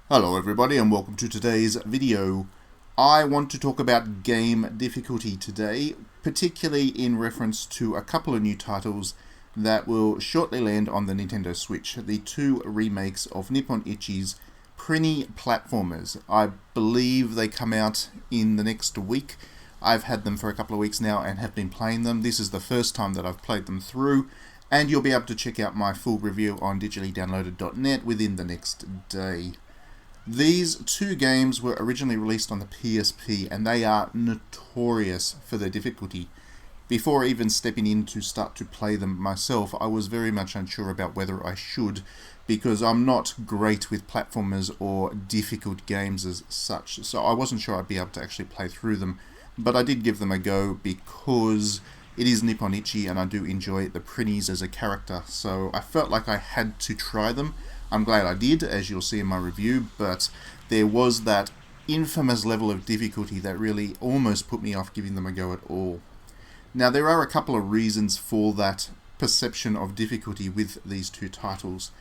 Hello everybody and welcome to today's video. I want to talk about game difficulty today, particularly in reference to a couple of new titles that will shortly land on the Nintendo Switch, the two remakes of Nippon Ichi's Prinny platformers. I believe they come out in the next week. I've had them for a couple of weeks now and have been playing them. This is the first time that I've played them through, and you'll be able to check out my full review on digitallydownloaded.net within the next day. These two games were originally released on the PSP and they are notorious for their difficulty. Before even stepping in to start to play them myself, I was very much unsure about whether I should, because I'm not great with platformers or difficult games as such, so I wasn't sure I'd be able to actually play through them, but I did give them a go because it is Nippon Ichi and I do enjoy the Prinnies as a character, so I felt like I had to try them. I'm glad I did, as you'll see in my review, but there was that infamous level of difficulty that really almost put me off giving them a go at all. Now, there are a couple of reasons for that perception of difficulty with these two titles.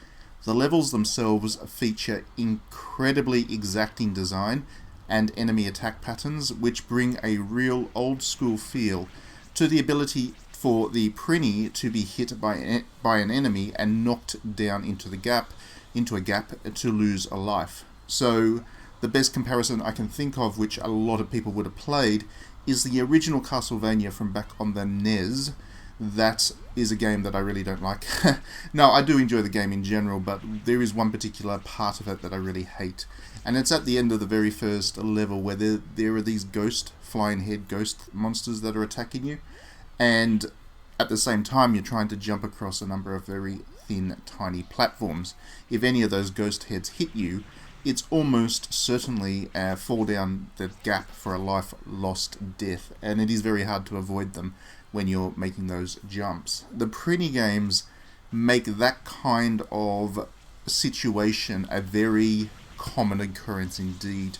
The levels themselves feature incredibly exacting design and enemy attack patterns, which bring a real old-school feel to the ability for the Prinny to be hit by an enemy and knocked down into a gap to lose a life. So the best comparison I can think of, which a lot of people would have played, is the original Castlevania from back on the NES. That is a game that I really don't like. No, I do enjoy the game in general, but there is one particular part of it that I really hate. And it's at the end of the very first level where there are these flying head ghost monsters that are attacking you. And at the same time, you're trying to jump across a number of very thin, tiny platforms. If any of those ghost heads hit you, it's almost certainly a fall down the gap for a life lost death, and it is very hard to avoid them when you're making those jumps. The Prinny games make that kind of situation a very common occurrence indeed.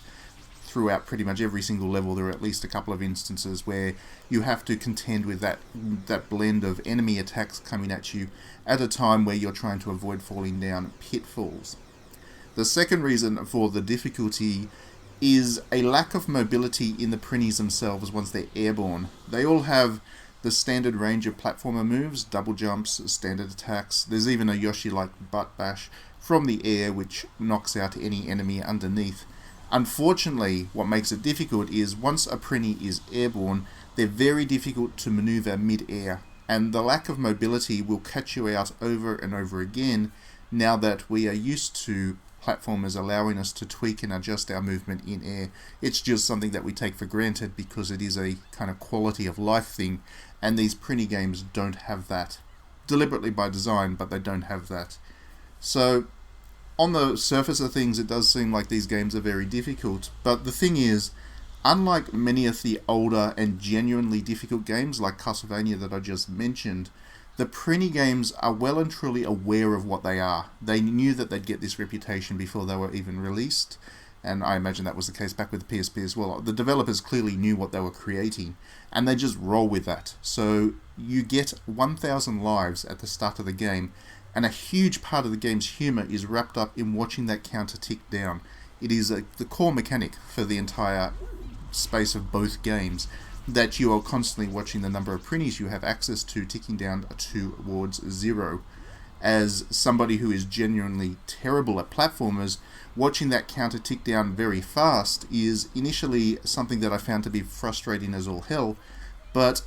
Throughout pretty much every single level, there are at least a couple of instances where you have to contend with that blend of enemy attacks coming at you at a time where you're trying to avoid falling down pitfalls. The second reason for the difficulty is a lack of mobility in the Prinnies themselves once they're airborne. They all have the standard range of platformer moves, double jumps, standard attacks. There's even a Yoshi-like butt bash from the air which knocks out any enemy underneath. Unfortunately, what makes it difficult is once a Prinny is airborne, they're very difficult to maneuver mid-air, and the lack of mobility will catch you out over and over again now that we are used to platformers allowing us to tweak and adjust our movement in air. It's just something that we take for granted because it is a kind of quality of life thing, and these Prinny games don't have that. Deliberately by design, but they don't have that. So on the surface of things, it does seem like these games are very difficult, but the thing is, unlike many of the older and genuinely difficult games like Castlevania that I just mentioned, the Prinny games are well and truly aware of what they are. They knew that they'd get this reputation before they were even released, and I imagine that was the case back with the PSP as well. The developers clearly knew what they were creating, and they just roll with that. So you get 1,000 lives at the start of the game, and a huge part of the game's humour is wrapped up in watching that counter tick down. It is the core mechanic for the entire space of both games, that you are constantly watching the number of Prinnies you have access to ticking down towards zero. As somebody who is genuinely terrible at platformers, watching that counter tick down very fast is initially something that I found to be frustrating as all hell, but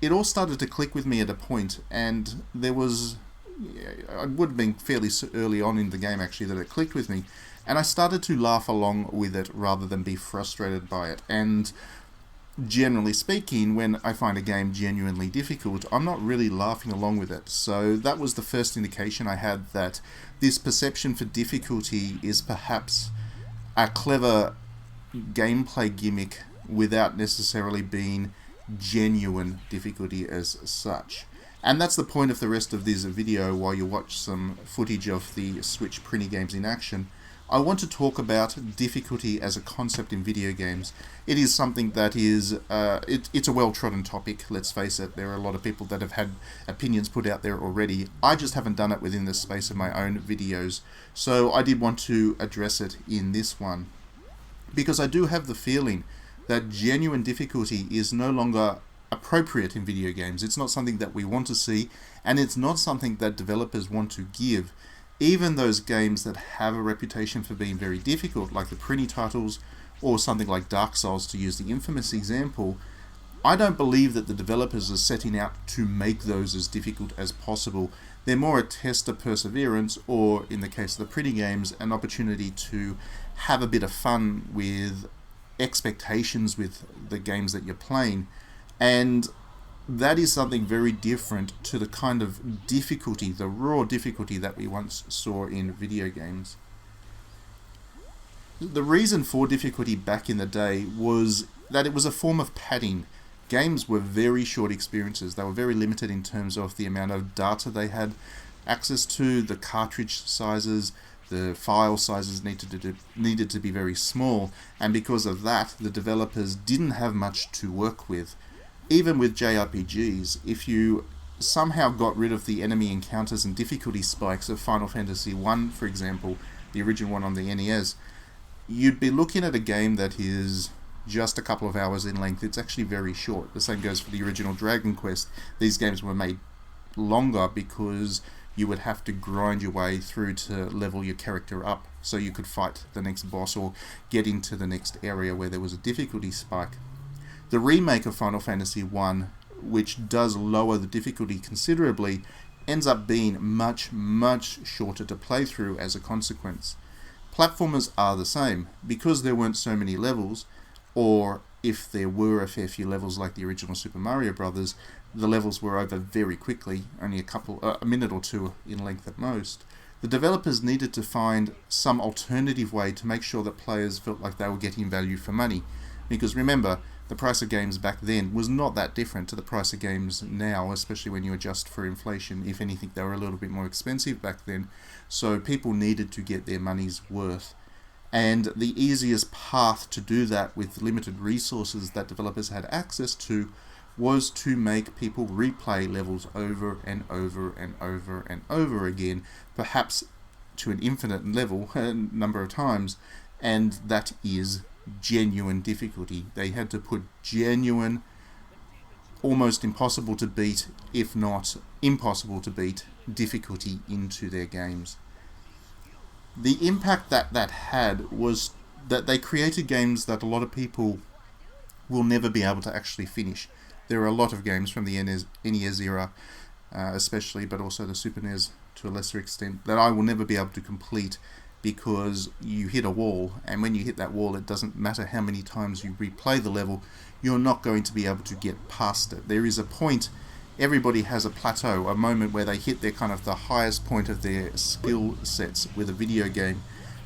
it all started to click with me at a point, and it would have been fairly early on in the game actually that it clicked with me, and I started to laugh along with it rather than be frustrated by it. And generally speaking, when I find a game genuinely difficult, I'm not really laughing along with it. So that was the first indication I had that this perception for difficulty is perhaps a clever gameplay gimmick without necessarily being genuine difficulty as such. And that's the point of the rest of this video while you watch some footage of the Switch Prinny games in action. I want to talk about difficulty as a concept in video games. It is something that is, it's a well-trodden topic, let's face it. There are a lot of people that have had opinions put out there already. I just haven't done it within the space of my own videos, so I did want to address it in this one. Because I do have the feeling that genuine difficulty is no longer appropriate in video games. It's not something that we want to see, and it's not something that developers want to give. Even those games that have a reputation for being very difficult, like the Prinny titles, or something like Dark Souls, to use the infamous example, I don't believe that the developers are setting out to make those as difficult as possible. They're more a test of perseverance, or in the case of the Prinny games, an opportunity to have a bit of fun with expectations with the games that you're playing. And that is something very different to the kind of difficulty, the raw difficulty that we once saw in video games. The reason for difficulty back in the day was that it was a form of padding. Games were very short experiences. They were very limited in terms of the amount of data they had access to, the cartridge sizes, the file sizes needed to be very small, and because of that, the developers didn't have much to work with. Even with JRPGs, if you somehow got rid of the enemy encounters and difficulty spikes of Final Fantasy I, for example, the original one on the NES, you'd be looking at a game that is just a couple of hours in length. It's actually very short. The same goes for the original Dragon Quest. These games were made longer because you would have to grind your way through to level your character up so you could fight the next boss or get into the next area where there was a difficulty spike. The remake of Final Fantasy I, which does lower the difficulty considerably, ends up being much, much shorter to play through as a consequence. Platformers are the same. Because there weren't so many levels, or if there were a fair few levels like the original Super Mario Bros., the levels were over very quickly, only a minute or two in length at most. The developers needed to find some alternative way to make sure that players felt like they were getting value for money. Because remember, the price of games back then was not that different to the price of games now, especially when you adjust for inflation. If anything, they were a little bit more expensive back then, so people needed to get their money's worth. And the easiest path to do that with limited resources that developers had access to was to make people replay levels over and over and over and over again, perhaps to an infinite level, a number of times, and that is genuine difficulty. They had to put genuine, almost impossible to beat, if not impossible to beat, difficulty into their games. The impact that had was that they created games that a lot of people will never be able to actually finish. There are a lot of games from the NES era, especially, but also the Super NES to a lesser extent, that I will never be able to complete because you hit a wall, and when you hit that wall, it doesn't matter how many times you replay the level, you're not going to be able to get past it. There is a point, everybody has a plateau, a moment where they hit their kind of the highest point of their skill sets with a video game,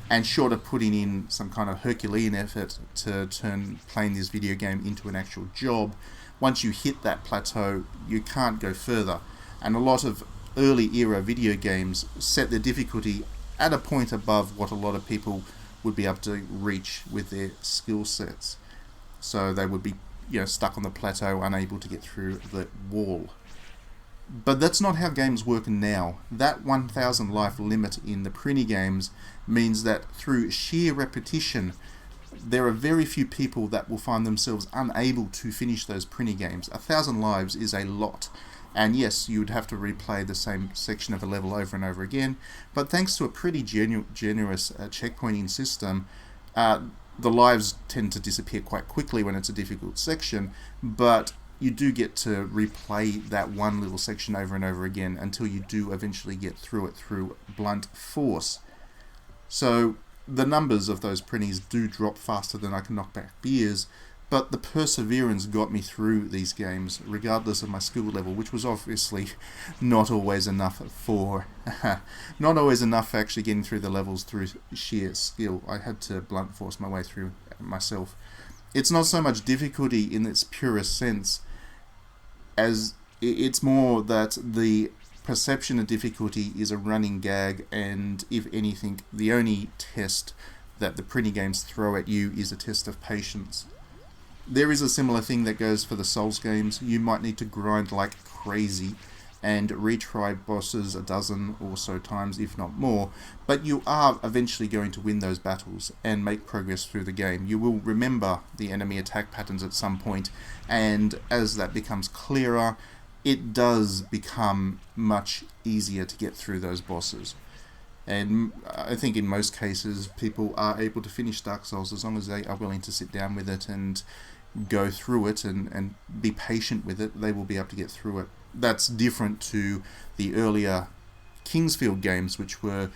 and short of putting in some kind of Herculean effort to turn playing this video game into an actual job, once you hit that plateau, you can't go further. And a lot of early era video games set their difficulty at a point above what a lot of people would be able to reach with their skill sets. So they would be, stuck on the plateau, unable to get through the wall. But that's not how games work now. That 1,000 life limit in the Prinny games means that through sheer repetition, there are very few people that will find themselves unable to finish those Prinny games. 1,000 lives is a lot. And yes, you would have to replay the same section of a level over and over again, but thanks to a pretty generous checkpointing system, the lives tend to disappear quite quickly when it's a difficult section, but you do get to replay that one little section over and over again until you do eventually get through it through blunt force. So the numbers of those Prinnies do drop faster than I can knock back beers, but the perseverance got me through these games, regardless of my skill level, which was obviously not always enough for actually getting through the levels through sheer skill. I had to blunt force my way through myself. It's not so much difficulty in its purest sense, as it's more that the perception of difficulty is a running gag, and if anything, the only test that the Prinny games throw at you is a test of patience. There is a similar thing that goes for the Souls games. You might need to grind like crazy and retry bosses a dozen or so times, if not more, but you are eventually going to win those battles and make progress through the game. You will remember the enemy attack patterns at some point, and as that becomes clearer, it does become much easier to get through those bosses. And I think in most cases people are able to finish Dark Souls as long as they are willing to sit down with it and go through it and be patient with it. They will be able to get through it. That's different to the earlier Kingsfield games, which were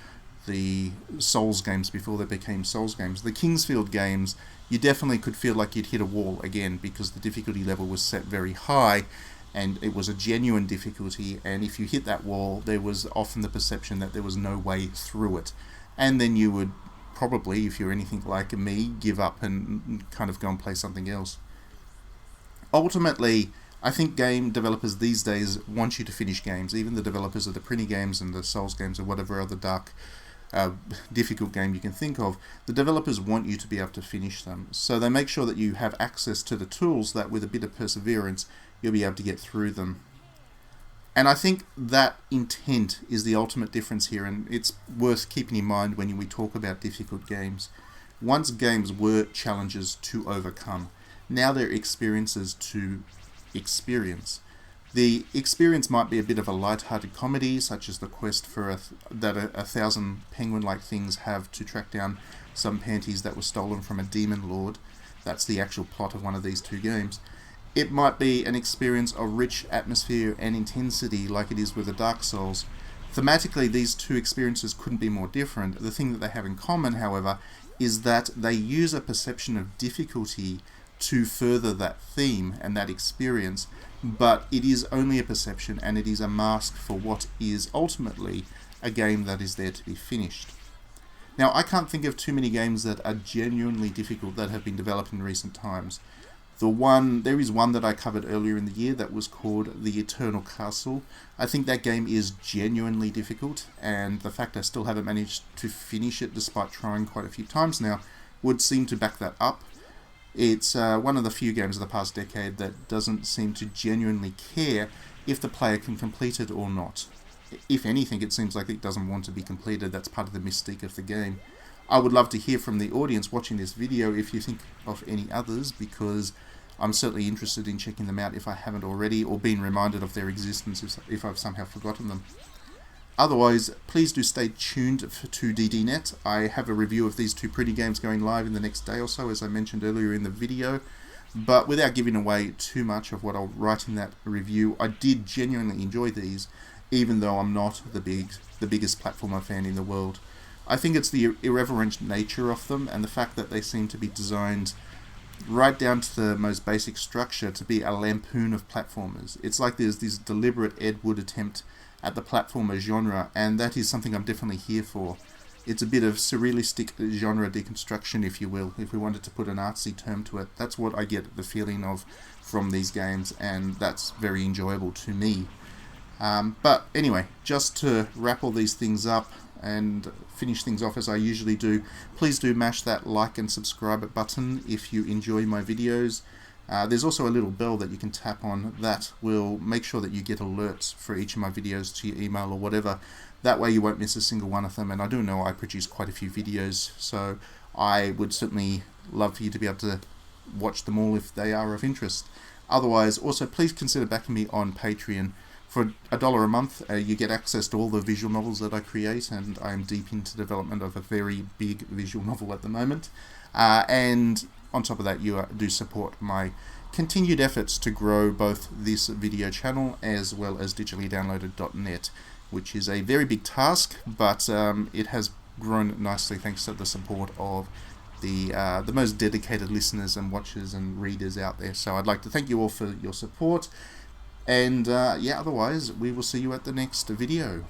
the Souls games before they became Souls games. The Kingsfield games, you definitely could feel like you'd hit a wall again because the difficulty level was set very high, and it was a genuine difficulty, and if you hit that wall, there was often the perception that there was no way through it. And then you would probably, if you're anything like me, give up and kind of go and play something else. Ultimately, I think game developers these days want you to finish games. Even the developers of the Prinny games and the Souls games or whatever other dark, difficult game you can think of, the developers want you to be able to finish them. So they make sure that you have access to the tools that with a bit of perseverance, you'll be able to get through them. And I think that intent is the ultimate difference here, and it's worth keeping in mind when we talk about difficult games. Once games were challenges to overcome. Now they're experiences to experience. The experience might be a bit of a light-hearted comedy, such as the quest for that a thousand penguin-like things have to track down some panties that were stolen from a demon lord. That's the actual plot of one of these two games. It might be an experience of rich atmosphere and intensity like it is with the Dark Souls. Thematically, these two experiences couldn't be more different. The thing that they have in common, however, is that they use a perception of difficulty to further that theme and that experience, but it is only a perception and it is a mask for what is ultimately a game that is there to be finished. Now, I can't think of too many games that are genuinely difficult that have been developed in recent times. There is one that I covered earlier in the year that was called The Eternal Castle. I think that game is genuinely difficult, and the fact I still haven't managed to finish it despite trying quite a few times now would seem to back that up. It's one of the few games of the past decade that doesn't seem to genuinely care if the player can complete it or not. If anything, it seems like it doesn't want to be completed. That's part of the mystique of the game. I would love to hear from the audience watching this video if you think of any others, because I'm certainly interested in checking them out if I haven't already, or being reminded of their existence if I've somehow forgotten them. Otherwise, please do stay tuned to DDNet. I have a review of these two Prinny games going live in the next day or so, as I mentioned earlier in the video. But without giving away too much of what I'll write in that review, I did genuinely enjoy these, even though I'm not the biggest platformer fan in the world. I think it's the irreverent nature of them and the fact that they seem to be designed right down to the most basic structure to be a lampoon of platformers. It's like there's this deliberate Ed Wood attempt at the platformer genre, and that is something I'm definitely here for. It's a bit of surrealistic genre deconstruction, if you will, if we wanted to put an artsy term to it. That's what I get the feeling of from these games, and that's very enjoyable to me. But anyway, just to wrap all these things up and finish things off as I usually do, please do mash that like and subscribe button if you enjoy my videos. There's also a little bell that you can tap on that will make sure that you get alerts for each of my videos to your email or whatever. That way you won't miss a single one of them, and I do know I produce quite a few videos, so I would certainly love for you to be able to watch them all if they are of interest. Otherwise, also please consider backing me on Patreon. For $1 a month, you get access to all the visual novels that I create, and I am deep into development of a very big visual novel at the moment. And on top of that, you do support my continued efforts to grow both this video channel as well as digitallydownloaded.net, which is a very big task, but it has grown nicely thanks to the support of the most dedicated listeners and watchers and readers out there. So I'd like to thank you all for your support. And yeah, otherwise, we will see you at the next video.